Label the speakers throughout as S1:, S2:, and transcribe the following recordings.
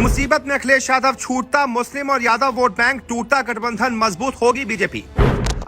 S1: मुसीबत में अखिलेश यादव छूटता, मुस्लिम और यादव वोट बैंक टूटता, गठबंधन मजबूत होगी बीजेपी।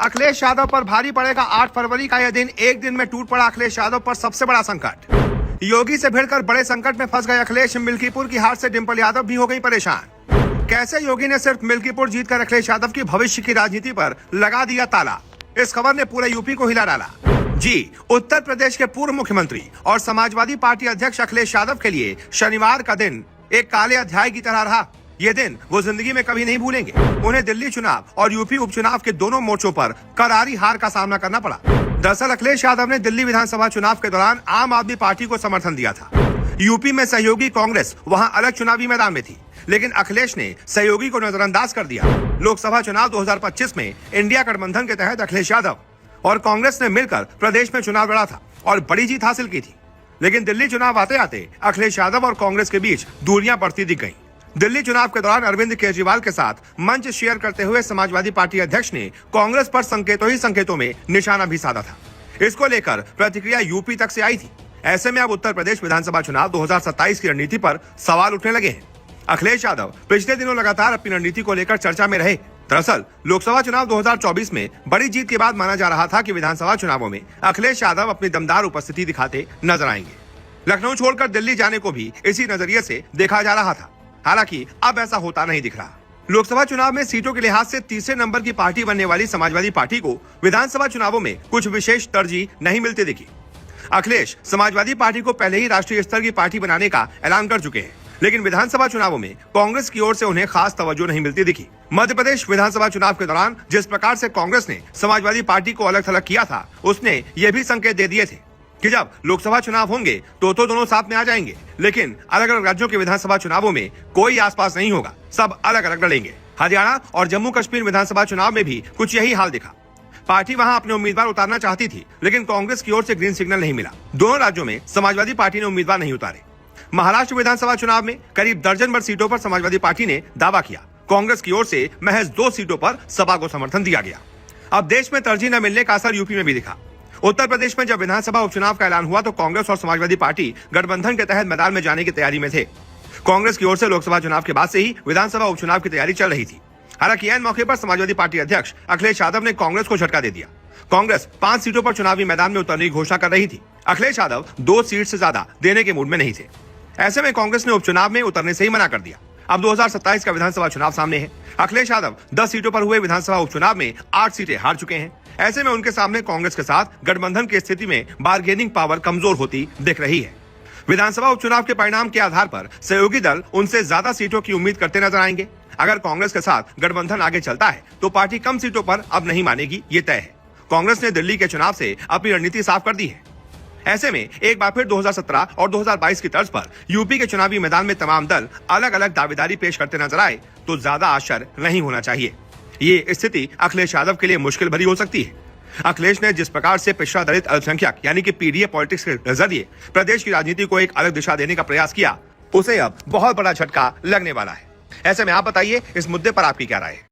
S1: अखिलेश यादव पर भारी पड़ेगा 8 फरवरी का यह दिन। एक दिन में टूट पड़ा अखिलेश यादव पर सबसे बड़ा संकट। योगी से भिड़कर बड़े संकट में फंस गए अखिलेश। मिल्कीपुर की हार से डिंपल यादव भी हो गई परेशान। कैसे योगी ने सिर्फ मिल्कीपुर जीतकर अखिलेश यादव की भविष्य की राजनीति पर लगा दिया ताला। इस खबर ने पूरे यूपी को हिला डाला। जी, उत्तर प्रदेश के पूर्व मुख्यमंत्री और समाजवादी पार्टी अध्यक्ष अखिलेश यादव के लिए शनिवार का दिन एक काले अध्याय की तरह रहा। ये दिन वो जिंदगी में कभी नहीं भूलेंगे। उन्हें दिल्ली चुनाव और यूपी उपचुनाव के दोनों मोर्चों पर करारी हार का सामना करना पड़ा। दरअसल अखिलेश यादव ने दिल्ली विधानसभा चुनाव के दौरान आम आदमी पार्टी को समर्थन दिया था। यूपी में सहयोगी कांग्रेस वहां अलग चुनावी मैदान में थी, लेकिन अखिलेश ने सहयोगी को नजरअंदाज कर दिया। लोकसभा चुनाव 2025 में इंडिया गठबंधन के तहत अखिलेश यादव और कांग्रेस ने मिलकर प्रदेश में चुनाव लड़ा था और बड़ी जीत हासिल की थी। लेकिन दिल्ली चुनाव आते आते अखिलेश यादव और कांग्रेस के बीच दूरियां बढ़ती दिख गईं। दिल्ली चुनाव के दौरान अरविंद केजरीवाल के साथ मंच शेयर करते हुए समाजवादी पार्टी अध्यक्ष ने कांग्रेस पर संकेतों ही संकेतों में निशाना भी साधा था। इसको लेकर प्रतिक्रिया यूपी तक से आई थी। ऐसे में अब उत्तर प्रदेश विधानसभा चुनाव 2027 की रणनीति पर सवाल उठने लगे हैं। अखिलेश यादव पिछले दिनों लगातार अपनी रणनीति को लेकर चर्चा में रहे। दरअसल लोकसभा चुनाव 2024 में बड़ी जीत के बाद माना जा रहा था कि विधानसभा चुनावों में अखिलेश यादव अपनी दमदार उपस्थिति दिखाते नजर आएंगे। लखनऊ छोड़कर दिल्ली जाने को भी इसी नजरिए से देखा जा रहा था। हालांकि अब ऐसा होता नहीं दिख रहा। लोकसभा चुनाव में सीटों के लिहाज से तीसरे नंबर की पार्टी बनने वाली समाजवादी पार्टी को विधानसभा चुनावों में कुछ विशेष तरजीह नहीं मिलती दिखी। अखिलेश समाजवादी पार्टी को पहले ही राष्ट्रीय स्तर की पार्टी बनाने का ऐलान कर चुके हैं, लेकिन विधानसभा चुनावों में कांग्रेस की ओर से उन्हें खास तवज्जो नहीं मिलती दिखी। मध्य प्रदेश विधानसभा चुनाव के दौरान जिस प्रकार से कांग्रेस ने समाजवादी पार्टी को अलग थलग किया था, उसने ये भी संकेत दे दिए थे कि जब लोकसभा चुनाव होंगे तो दोनों साथ में आ जाएंगे, लेकिन अलग अलग राज्यों के विधानसभा चुनावों में कोई आसपास नहीं होगा, सब अलग अलग लड़ेंगे। हरियाणा और जम्मू कश्मीर विधानसभा चुनाव में भी कुछ यही हाल दिखा। पार्टी वहां अपने उम्मीदवार उतारना चाहती थी, लेकिन कांग्रेस की ओर से ग्रीन सिग्नल नहीं मिला। दोनों राज्यों में समाजवादी पार्टी ने उम्मीदवार नहीं उतारे। महाराष्ट्र विधानसभा चुनाव में करीब दर्जन भर सीटों पर समाजवादी पार्टी ने दावा किया। कांग्रेस की ओर से महज 2 सीटों पर सपा को समर्थन दिया गया। अब देश में तरजीह न मिलने का असर यूपी में भी दिखा। उत्तर प्रदेश में जब विधानसभा उपचुनाव का ऐलान हुआ तो कांग्रेस और समाजवादी पार्टी गठबंधन के तहत मैदान में जाने की तैयारी में थे। कांग्रेस की ओर से लोकसभा चुनाव के बाद से ही विधानसभा उपचुनाव की तैयारी चल रही थी। हालांकि ऐन मौके पर समाजवादी पार्टी अध्यक्ष अखिलेश यादव ने कांग्रेस को झटका दे दिया। कांग्रेस 5 सीटों पर चुनावी मैदान में उतरने की घोषणा कर रही थी। अखिलेश यादव 2 सीट से ज्यादा देने के मूड में नहीं थे। ऐसे में कांग्रेस ने उपचुनाव में उतरने से ही मना कर दिया। अब 2027 का विधानसभा चुनाव सामने है। अखिलेश यादव 10 सीटों पर हुए विधानसभा उपचुनाव में 8 सीटें हार चुके हैं। ऐसे में उनके सामने कांग्रेस के साथ गठबंधन की स्थिति में बार्गेनिंग पावर कमजोर होती दिख रही है। विधानसभा उपचुनाव के परिणाम के आधार पर सहयोगी दल उनसे ज्यादा सीटों की उम्मीद करते नजर आएंगे। अगर कांग्रेस के साथ गठबंधन आगे चलता है तो पार्टी कम सीटों पर अब नहीं मानेगी, ये तय है। कांग्रेस ने दिल्ली के चुनाव से अपनी रणनीति साफ कर दी है। ऐसे में एक बार फिर 2017 और 2022 की तर्ज पर यूपी के चुनावी मैदान में तमाम दल अलग अलग दावेदारी पेश करते नजर आए तो ज्यादा आश्चर्य नहीं होना चाहिए। ये स्थिति अखिलेश यादव के लिए मुश्किल भरी हो सकती है। अखिलेश ने जिस प्रकार से पिछड़ा दलित अल्पसंख्यक यानी कि पीडीए पॉलिटिक्स के जरिए प्रदेश की राजनीति को एक अलग दिशा देने का प्रयास किया, उसे अब बहुत बड़ा झटका लगने वाला है। ऐसे में आप बताइए, इस मुद्दे पर आपकी क्या राय है?